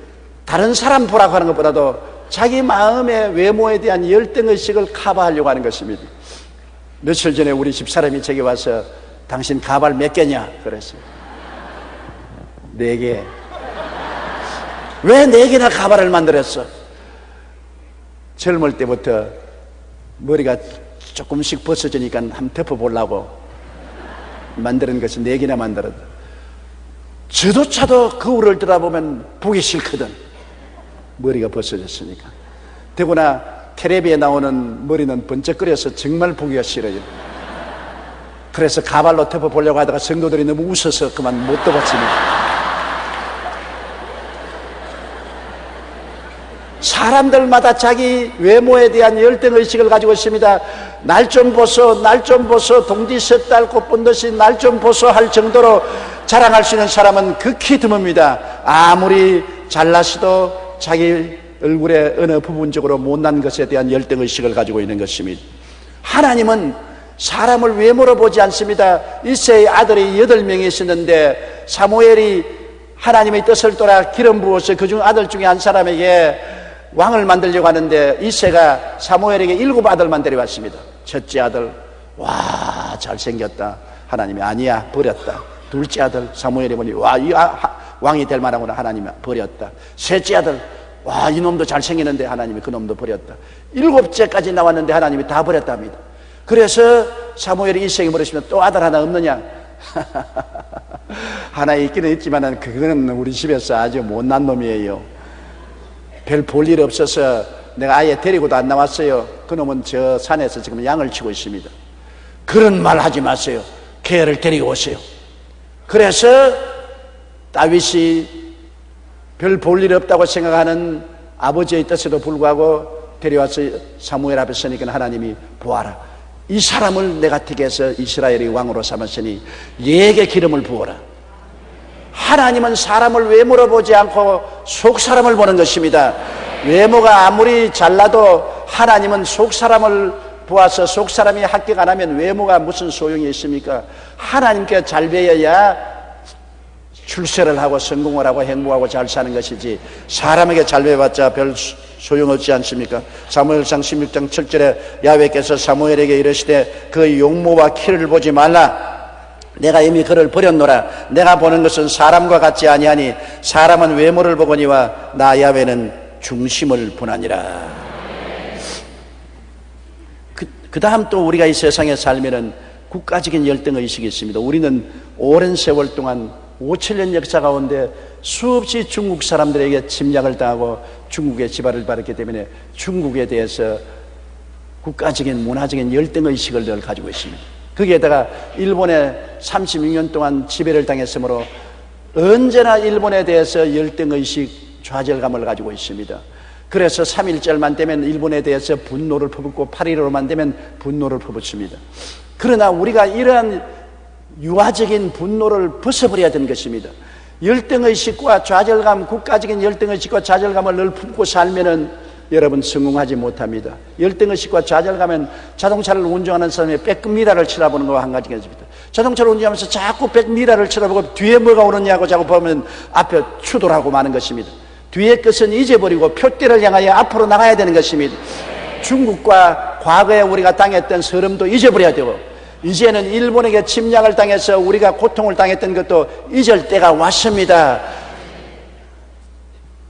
다른 사람 보라고 하는 것보다도 자기 마음의 외모에 대한 열등의식을 커버하려고 하는 것입니다. 며칠 전에 우리 집사람이 제게 와서 당신 가발 몇 개냐 그랬어요. 4개. 왜 4개나 가발을 만들었어? 젊을 때부터 머리가 조금씩 벗어지니까 한번 덮어보려고 만드는 것이 4개나 만들었다. 저조차도 거울을 들어보면 보기 싫거든. 머리가 벗어졌으니까. 더구나 텔레비에 나오는 머리는 번쩍거려서 정말 보기가 싫어요. 그래서 가발로 덮어보려고 하다가 성도들이 너무 웃어서 그만 못 덮었습니다. 사람들마다 자기 외모에 대한 열등의식을 가지고 있습니다. 날 좀 보소, 날 좀 보소, 동지 섣달 꽃본 듯이 날 좀 보소 할 정도로 자랑할 수 있는 사람은 극히 드뭅니다. 아무리 잘나서도 자기 얼굴의 어느 부분적으로 못난 것에 대한 열등의식을 가지고 있는 것입니다. 하나님은 사람을 외모로 보지 않습니다. 이새의 아들이 8명이 있었는데 사무엘이 하나님의 뜻을 따라 기름 부어서 그중 아들 중에 한 사람에게 왕을 만들려고 하는데 이새가 사무엘에게 7 아들만 데려왔습니다. 첫째 아들, 와 잘생겼다. 하나님이 아니야 버렸다. 둘째 아들 사무엘이 보니 와 이 왕이 될 만하구나. 하나님이 버렸다. 셋째 아들, 와 이놈도 잘생기는데 하나님이 그놈도 버렸다. 7째까지 나왔는데 하나님이 다 버렸답니다. 그래서 사무엘이 이새에게 물으시면 또 아들 하나 없느냐? 하나 있기는 있지만 그거는 우리 집에서 아주 못난 놈이에요. 별 볼 일 없어서 내가 아예 데리고도 안 나왔어요. 그놈은 저 산에서 지금 양을 치고 있습니다. 그런 말 하지 마세요. 걔를 데리고 오세요. 그래서 다윗이 별 볼 일 없다고 생각하는 아버지의 뜻에도 불구하고 데려와서 사무엘 앞에 서니까 하나님이 보아라. 이 사람을 내가 택해서 이스라엘의 왕으로 삼았으니 얘에게 기름을 부어라. 하나님은 사람을 외모로 보지 않고 속 사람을 보는 것입니다. 외모가 아무리 잘나도 하나님은 속 사람을 보아서 속 사람이 합격 안 하면 외모가 무슨 소용이 있습니까? 하나님께 잘 배워야 출세를 하고 성공을 하고 행복하고 잘 사는 것이지 사람에게 잘 배워봤자 별 소용없지 않습니까? 사무엘상 16장 7절에 야훼께서 사무엘에게 이르시되 그 용모와 키를 보지 말라. 내가 이미 그를 버렸노라. 내가 보는 것은 사람과 같지 아니하니 사람은 외모를 보거니와 나 야훼는 중심을 보나니라. 그 다음 또 우리가 이 세상에 살면은 국가적인 열등의식이 있습니다. 우리는 오랜 세월 동안 5,000년 역사 가운데 수없이 중국 사람들에게 침략을 당하고 중국의 지발을 받았기 때문에 중국에 대해서 국가적인 문화적인 열등의식을 늘 가지고 있습니다. 거기에다가 일본에 36년 동안 지배를 당했으므로 언제나 일본에 대해서 열등의식, 좌절감을 가지고 있습니다. 그래서 3.1절만 되면 일본에 대해서 분노를 퍼붓고 8.15만 되면 분노를 퍼붓습니다. 그러나 우리가 이러한 유아적인 분노를 벗어버려야 되는 것입니다. 열등의식과 좌절감, 국가적인 열등의식과 좌절감을 늘 품고 살면은 여러분 성공하지 못합니다. 열등의식과 좌절감은 자동차를 운전하는 사람이 백미러를 쳐다보는 것과 한 가지가 있습니다. 자동차를 운전하면서 자꾸 백미러를 쳐다보고 뒤에 뭐가 오느냐고 자꾸 보면 앞에 추돌하고 마는 것입니다. 뒤의 것은 잊어버리고 표대를 향하여 앞으로 나가야 되는 것입니다. 중국과 과거에 우리가 당했던 서름도 잊어버려야 되고, 이제는 일본에게 침략을 당해서 우리가 고통을 당했던 것도 잊을 때가 왔습니다.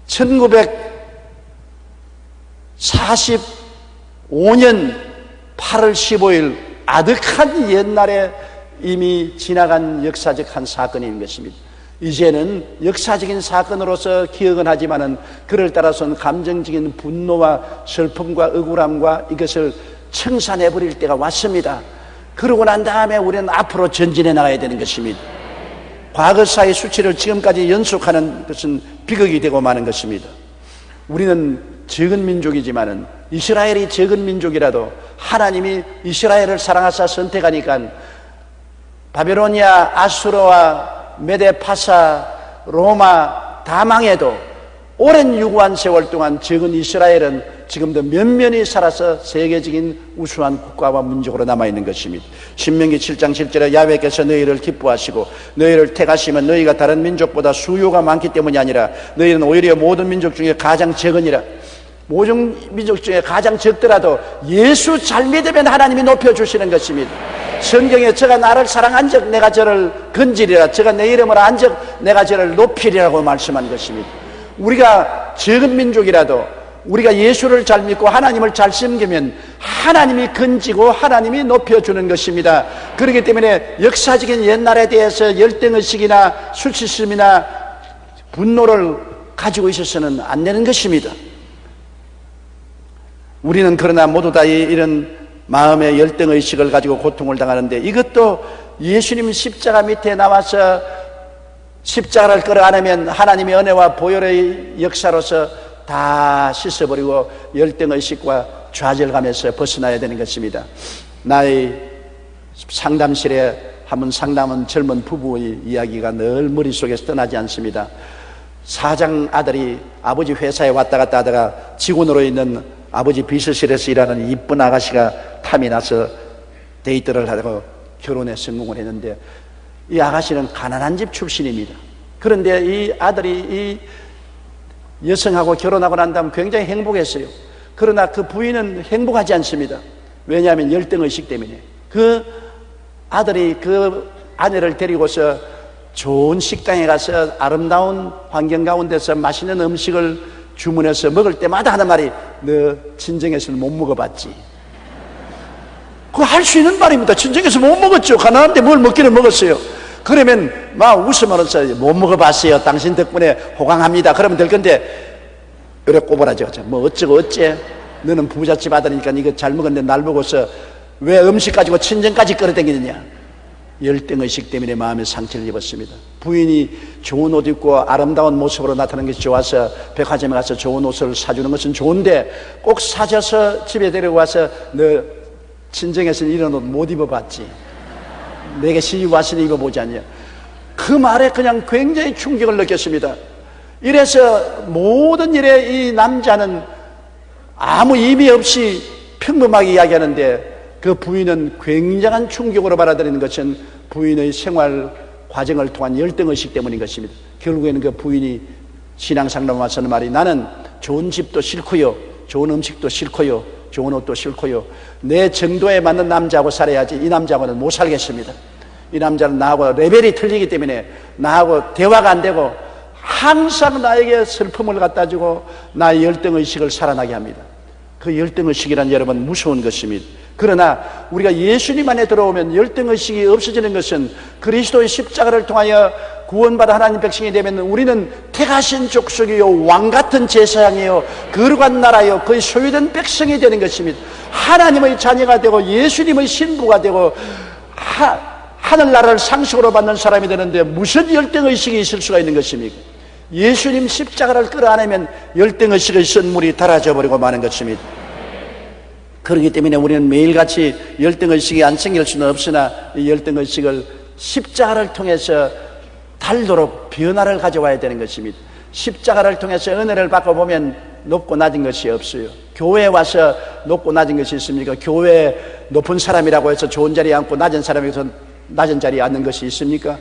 1945년 8월 15일 아득한 옛날에 이미 지나간 역사적 한 사건인 것입니다. 이제는 역사적인 사건으로서 기억은 하지만은 그를 따라서는 감정적인 분노와 슬픔과 억울함과 이것을 청산해버릴 때가 왔습니다. 그러고 난 다음에 우리는 앞으로 전진해 나가야 되는 것입니다. 과거사의 수치를 지금까지 연속하는 것은 비극이 되고 마는 것입니다. 우리는 적은 민족이지만은 이스라엘이 적은 민족이라도 하나님이 이스라엘을 사랑하사 선택하니까 바벨로니아, 아수르와 메데파사, 로마 다 망해도 오랜 유구한 세월 동안 적은 이스라엘은 지금도 면면히 살아서 세계적인 우수한 국가와 민족으로 남아있는 것입니다. 신명기 7장 7절에 야훼께서 너희를 기뻐하시고 너희를 택하시면 너희가 다른 민족보다 수요가 많기 때문이 아니라 너희는 오히려 모든 민족 중에 가장 적으니라. 모든 민족 중에 가장 적더라도 예수 잘 믿으면 하나님이 높여주시는 것입니다. 성경에 저가 나를 사랑한 적 내가 저를 건지리라, 저가 내 이름을 안 적 내가 저를 높이리라고 말씀한 것입니다. 우리가 적은 민족이라도 우리가 예수를 잘 믿고 하나님을 잘 섬기면 하나님이 건지고 하나님이 높여주는 것입니다. 그렇기 때문에 역사적인 옛날에 대해서 열등의식이나 수치심이나 분노를 가지고 있어서는 안 되는 것입니다. 우리는 그러나 모두 다 이런 마음의 열등의식을 가지고 고통을 당하는데, 이것도 예수님 십자가 밑에 나와서 십자가를 끌어 안으면 하나님의 은혜와 보혈의 역사로서 다 씻어버리고 열등의식과 좌절감에서 벗어나야 되는 것입니다. 나의 상담실에 한번 상담한 젊은 부부의 이야기가 늘 머릿속에서 떠나지 않습니다. 사장 아들이 아버지 회사에 왔다 갔다 하다가 직원으로 있는 아버지 비서실에서 일하는 이쁜 아가씨가 탐이 나서 데이트를 하다가 결혼에 성공을 했는데, 이 아가씨는 가난한 집 출신입니다. 그런데 이 아들이 이 여성하고 결혼하고 난 다음 굉장히 행복했어요. 그러나 그 부인은 행복하지 않습니다. 왜냐하면 열등의식 때문에. 그 아들이 그 아내를 데리고서 좋은 식당에 가서 아름다운 환경 가운데서 맛있는 음식을 주문해서 먹을 때마다 하는 말이, 너 친정에서는 못 먹어봤지. 그거 할 수 있는 말입니다. 친정에서 못 먹었죠. 가난한데 뭘 먹기는 먹었어요. 그러면 막 웃으면서 못 먹어봤어요. 당신 덕분에 호강합니다. 그러면 될 건데, 이래 꼬부라져. 뭐 어쩌고 어째. 너는 부잣집 아들이니까 이거 잘 먹었는데 날 보고서 왜 음식 가지고 친정까지 끌어당기느냐. 열등의식 때문에 마음의 상처를 입었습니다. 부인이 좋은 옷 입고 아름다운 모습으로 나타나는 것이 좋아서 백화점에 가서 좋은 옷을 사주는 것은 좋은데, 꼭 사줘서 집에 데려와서 너 친정에서는 이런 옷 못 입어봤지. 내게 시집 왔으니 입어보지 않냐. 그 말에 그냥 굉장히 충격을 느꼈습니다. 이래서 모든 일에 이 남자는 아무 의미 없이 평범하게 이야기하는데, 그 부인은 굉장한 충격으로 받아들이는 것은 부인의 생활 과정을 통한 열등의식 때문인 것입니다. 결국에는 그 부인이 신앙상담 와서는 말이, 나는 좋은 집도 싫고요, 좋은 음식도 싫고요, 좋은 옷도 싫고요, 내 정도에 맞는 남자하고 살아야지 이 남자하고는 못 살겠습니다. 이 남자는 나하고 레벨이 틀리기 때문에 나하고 대화가 안 되고 항상 나에게 슬픔을 갖다 주고 나의 열등의식을 살아나게 합니다. 그 열등의식이란 여러분 무서운 것입니다. 그러나 우리가 예수님 안에 들어오면 열등의식이 없어지는 것은 그리스도의 십자가를 통하여 구원받아 하나님 백성이 되면 우리는 택하신 족속이요 왕같은 제사장이요 거룩한 나라요 그의 소유된 백성이 되는 것입니다. 하나님의 자녀가 되고 예수님의 신부가 되고 하늘나라를 상속으로 받는 사람이 되는데 무슨 열등의식이 있을 수가 있는 것입니까? 예수님 십자가를 끌어안으면 열등의식의 선물이 달아져 버리고 마는 것입니다. 그렇기 때문에 우리는 매일같이 열등의식이 안 생길 수는 없으나 이 열등의식을 십자가를 통해서 달도록 변화를 가져와야 되는 것입니다. 십자가를 통해서 은혜를 받고 보면 높고 낮은 것이 없어요. 교회에 와서 높고 낮은 것이 있습니까? 교회에 높은 사람이라고 해서 좋은 자리에 앉고 낮은 사람에서 낮은 자리에 앉는 것이 있습니까?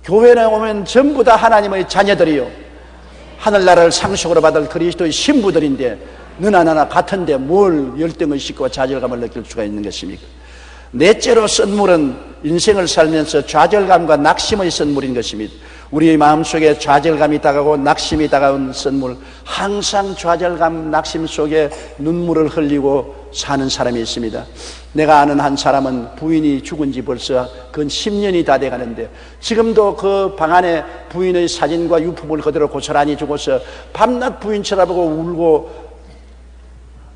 교회에 오면 전부 다 하나님의 자녀들이요 하늘나라를 상속으로 받을 그리스도의 신부들인데 너나 나나 같은데 뭘 열등의식과 좌절감을 느낄 수가 있는 것입니까? 넷째로 선물은 인생을 살면서 좌절감과 낙심의 선물인 것입니다. 우리의 마음속에 좌절감이 다가오고 낙심이 다가온 선물, 항상 좌절감, 낙심 속에 눈물을 흘리고 사는 사람이 있습니다. 내가 아는 한 사람은 부인이 죽은 지 벌써 근 10년이 다 돼가는데 지금도 그 방 안에 부인의 사진과 유품을 그대로 고스란히 두고서 밤낮 부인 쳐다보고 울고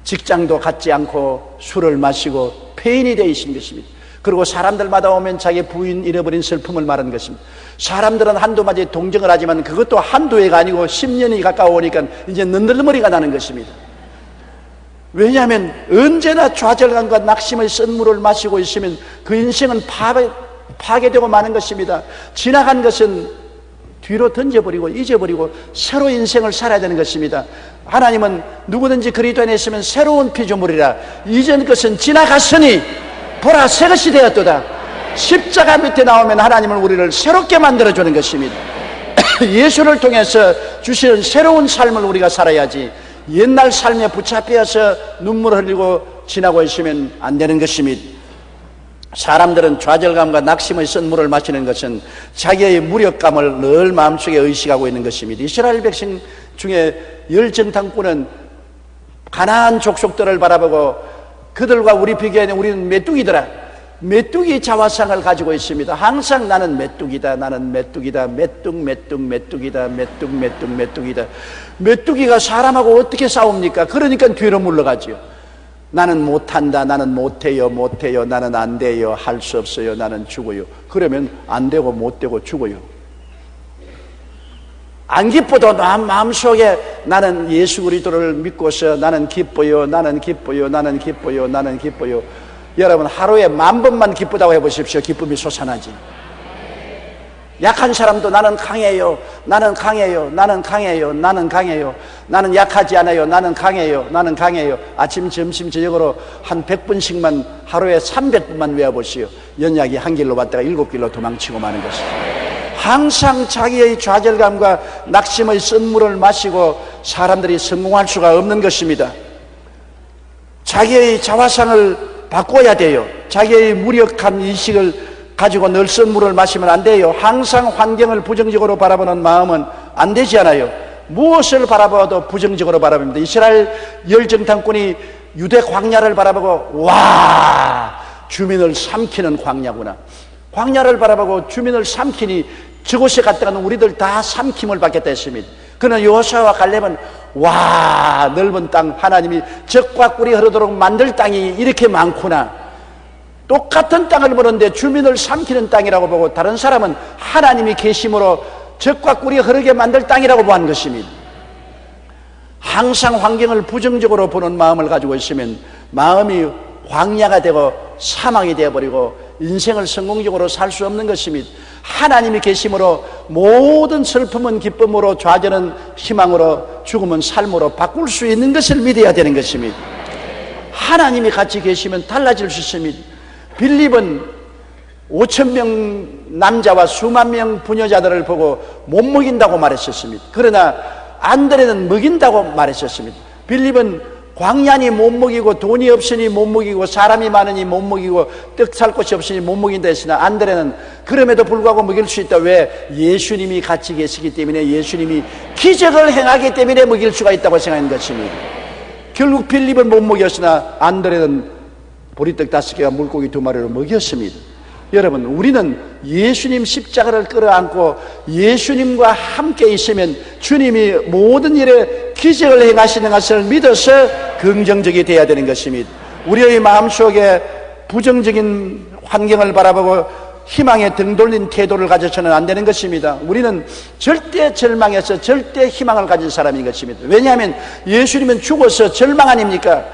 직장도 갖지 않고 술을 마시고 폐인이 되어 있는 것입니다. 그리고 사람들마다 오면 자기 부인 잃어버린 슬픔을 말하는 것입니다. 사람들은 한두 마디 동정을 하지만 그것도 한두 해가 아니고 10년이 가까워오니까 이제 는들머리가 나는 것입니다. 왜냐하면 언제나 좌절감과 낙심의 선물을 마시고 있으면 그 인생은 파괴되고 마는 것입니다. 지나간 것은 뒤로 던져버리고 잊어버리고 새로 인생을 살아야 되는 것입니다. 하나님은 누구든지 그리스도 안에 있으면 새로운 피조물이라 이전 것은 지나갔으니 보라 새 것이 되었도다. 십자가 밑에 나오면 하나님은 우리를 새롭게 만들어주는 것입니다. 예수를 통해서 주시는 새로운 삶을 우리가 살아야지 옛날 삶에 붙잡혀서 눈물 흘리고 지나고 있으면 안 되는 것입니다. 사람들은 좌절감과 낙심의 선물을 마시는 것은 자기의 무력감을 늘 마음속에 의식하고 있는 것입니다. 이스라엘 백성 중에 열정탐꾼은 가나안 족속들을 바라보고 그들과 우리 비교하는 우리는 메뚜기더라. 메뚜기 자화상을 가지고 있습니다. 항상 나는 메뚜기다, 나는 메뚜기다, 메뚜기다, 메뚜기다. 메뚜기가 사람하고 어떻게 싸웁니까? 그러니까 뒤로 물러가지요. 나는 못한다, 나는 못해요, 나는 안 돼요, 할 수 없어요, 나는 죽어요. 그러면 안 되고 못 되고 죽어요. 안 기뻐도 마음속에 나는 예수 그리스도를 믿고서 나는 기뻐요, 나는 기뻐요, 나는 기뻐요, 나는 기뻐요. 여러분 하루에 10,000번만 기쁘다고 해보십시오. 기쁨이 솟아나지. 약한 사람도 나는 강해요, 나는 강해요, 나는 강해요, 나는 강해요, 나는 약하지 않아요, 나는 강해요, 나는 강해요. 아침, 점심, 저녁으로 한 100번씩만 하루에 300번만 외워보시오. 연약이 한 길로 왔다가 7길로 도망치고 마는 것입니다. 항상 자기의 좌절감과 낙심의 선물을 마시고 사람들이 성공할 수가 없는 것입니다. 자기의 자화상을 바꿔야 돼요. 자기의 무력한 인식을 가지고 늘 선물을 마시면 안 돼요. 항상 환경을 부정적으로 바라보는 마음은 안 되지 않아요. 무엇을 바라봐도 부정적으로 바라봅니다. 이스라엘 열정탐꾼이 유대 광야를 바라보고 와, 주민을 삼키는 광야구나. 광야를 바라보고 주민을 삼키니 저곳에 갔다가는 우리들 다 삼킴을 받겠다 했습니다. 그러나 여호수아와 갈렙은 와, 넓은 땅, 하나님이 젖과 꿀이 흐르도록 만들 땅이 이렇게 많구나. 똑같은 땅을 보는데 주민을 삼키는 땅이라고 보고 다른 사람은 하나님이 계심으로 젖과 꿀이 흐르게 만들 땅이라고 보는 것입니다. 항상 환경을 부정적으로 보는 마음을 가지고 있으면 마음이 광야가 되고 사망이 되어버리고 인생을 성공적으로 살 수 없는 것입니다. 하나님이 계심으로 모든 슬픔은 기쁨으로, 좌절은 희망으로, 죽음은 삶으로 바꿀 수 있는 것을 믿어야 되는 것입니다. 하나님이 같이 계시면 달라질 수 있습니다. 빌립은 5,000명 남자와 수만 명 부녀자들을 보고 못 먹인다고 말했었습니다. 그러나 안드레는 먹인다고 말했었습니다. 빌립은 광야니 못 먹이고 돈이 없으니 못 먹이고 사람이 많으니 못 먹이고 떡 살 곳이 없으니 못 먹인다 했으나 안드레는 그럼에도 불구하고 먹일 수 있다. 왜? 예수님이 같이 계시기 때문에, 예수님이 기적을 행하기 때문에 먹일 수가 있다고 생각하는 것입니다. 결국 빌립은 못 먹였으나 안드레는 보리떡 5개와 물고기 2마리로 먹였습니다. 여러분, 우리는 예수님 십자가를 끌어안고 예수님과 함께 있으면 주님이 모든 일에 기적을 행하시는 것을 믿어서 긍정적이 되어야 되는 것입니다. 우리의 마음속에 부정적인 환경을 바라보고 희망에 등 돌린 태도를 가져서는 안 되는 것입니다. 우리는 절대 절망해서 절대 희망을 가진 사람인 것입니다. 왜냐하면 예수님은 죽어서 절망 아닙니까?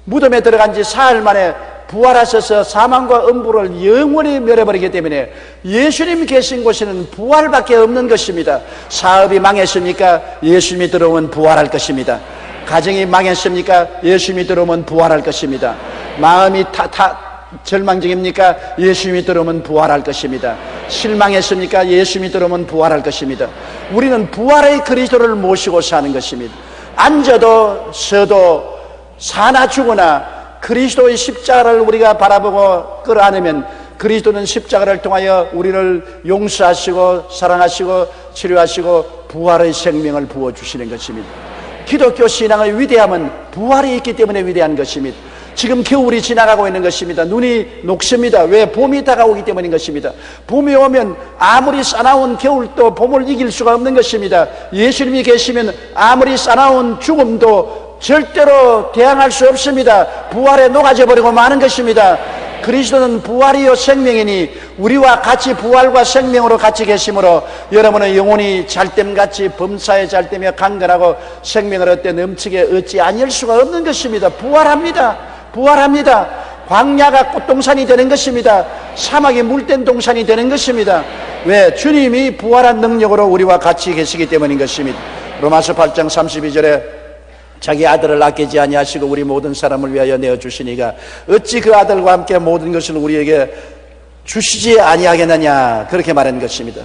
무덤에 들어간 지 사흘 만에 부활하셔서 사망과 음부를 영원히 멸해버리기 때문에 예수님 계신 곳에는 부활밖에 없는 것입니다. 사업이 망했습니까? 예수님이 들어오면 부활할 것입니다. 가정이 망했습니까? 예수님이 들어오면 부활할 것입니다. 마음이 절망적입니까? 예수님이 들어오면 부활할 것입니다. 실망했습니까? 예수 믿으면 부활할 것입니다. 우리는 부활의 그리스도를 모시고 사는 것입니다. 앉아도 서도 사나 죽으나 그리스도의 십자가를 우리가 바라보고 끌어안으면 그리스도는 십자가를 통하여 우리를 용서하시고 사랑하시고 치료하시고 부활의 생명을 부어주시는 것입니다. 기독교 신앙의 위대함은 부활이 있기 때문에 위대한 것입니다. 지금 겨울이 지나가고 있는 것입니다. 눈이 녹습니다. 왜? 봄이 다가오기 때문인 것입니다. 봄이 오면 아무리 싸나운 겨울도 봄을 이길 수가 없는 것입니다. 예수님이 계시면 아무리 싸나운 죽음도 절대로 대항할 수 없습니다. 부활에 녹아져 버리고 마는 것입니다. 그리스도는 부활이요 생명이니 우리와 같이 부활과 생명으로 같이 계심으로 여러분의 영혼이 잘됨같이 범사에 잘되며 강건하고 생명을 얻되 넘치게 얻지 아니할 수가 없는 것입니다. 부활합니다. 광야가 꽃동산이 되는 것입니다. 사막이 물된 동산이 되는 것입니다. 왜? 주님이 부활한 능력으로 우리와 같이 계시기 때문인 것입니다. 로마서 8장 32절에 자기 아들을 아끼지 아니하시고 우리 모든 사람을 위하여 내어주시니가 어찌 그 아들과 함께 모든 것을 우리에게 주시지 아니하겠느냐, 그렇게 말한 것입니다.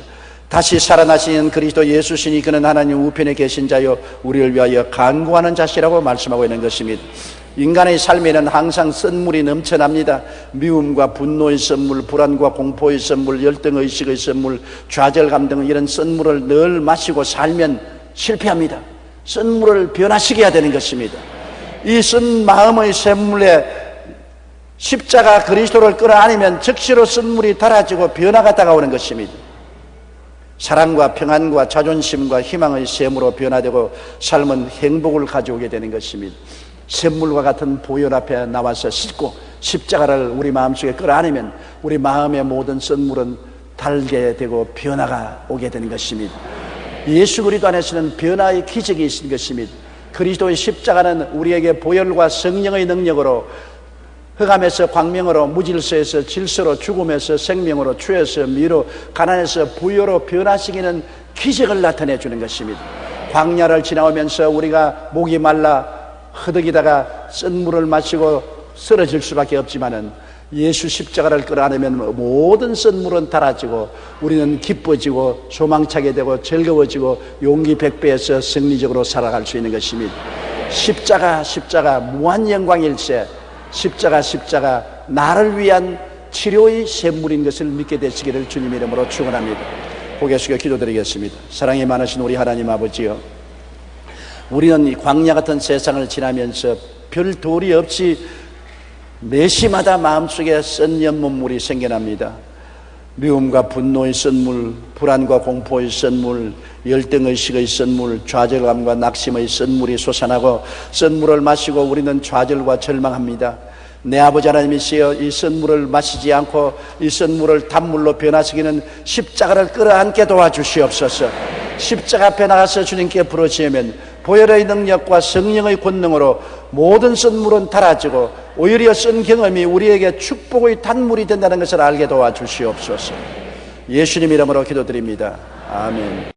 다시 살아나신 그리스도 예수시니 그는 하나님 우편에 계신 자요 우리를 위하여 간구하는 자시라고 말씀하고 있는 것입니다. 인간의 삶에는 항상 쓴물이 넘쳐납니다. 미움과 분노의 쓴물, 불안과 공포의 쓴물, 열등의식의 쓴물, 좌절감 등 이런 쓴물을 늘 마시고 살면 실패합니다. 쓴물을 변화시켜야 해야 되는 것입니다. 이 쓴 마음의 샘물에 십자가 그리스도를 끌어안으면 즉시로 쓴물이 달아지고 변화가 다가오는 것입니다. 사랑과 평안과 자존심과 희망의 샘으로 변화되고 삶은 행복을 가져오게 되는 것입니다. 샘물과 같은 보혈 앞에 나와서 씻고 십자가를 우리 마음속에 끌어안으면 우리 마음의 모든 쓴물은 달게 되고 변화가 오게 되는 것입니다. 예수 그리스도 안에서는 변화의 기적이 있는 것입니다. 그리스도의 십자가는 우리에게 보혈과 성령의 능력으로 흑암에서 광명으로, 무질서에서 질서로, 죽음에서 생명으로, 추에서 미로, 가난에서 부여로 변화시키는 기적을 나타내 주는 것입니다. 광야를 지나오면서 우리가 목이 말라 허덕이다가 쓴물을 마시고 쓰러질 수밖에 없지만은 예수 십자가를 끌어안으면 모든 쓴물은 달아지고 우리는 기뻐지고 소망차게 되고 즐거워지고 용기 백배해서 승리적으로 살아갈 수 있는 것입니다. 십자가 무한 영광일세. 십자가 나를 위한 치료의 샘물인 것을 믿게 되시기를 주님 이름으로 축원합니다. 고개 숙여 기도드리겠습니다. 사랑이 많으신 우리 하나님 아버지요, 우리는 이 광야 같은 세상을 지나면서 별 도리 없이 매시마다 마음속에 쓴 연못물이 생겨납니다. 미움과 분노의 쓴물, 불안과 공포의 쓴물, 열등의식의 쓴물, 좌절감과 낙심의 쓴물이 솟아나고 쓴물을 마시고 우리는 좌절과 절망합니다. 내 아버지 하나님이시여, 이 쓴물을 마시지 않고 이 쓴물을 단물로 변화시키는 십자가를 끌어안게 도와주시옵소서. 십자가 앞에 나가서 주님께 부르짖으면 보혈의 능력과 성령의 권능으로 모든 쓴물은 달아지고 오히려 쓴 경험이 우리에게 축복의 단물이 된다는 것을 알게 도와주시옵소서. 예수님 이름으로 기도드립니다. 아멘.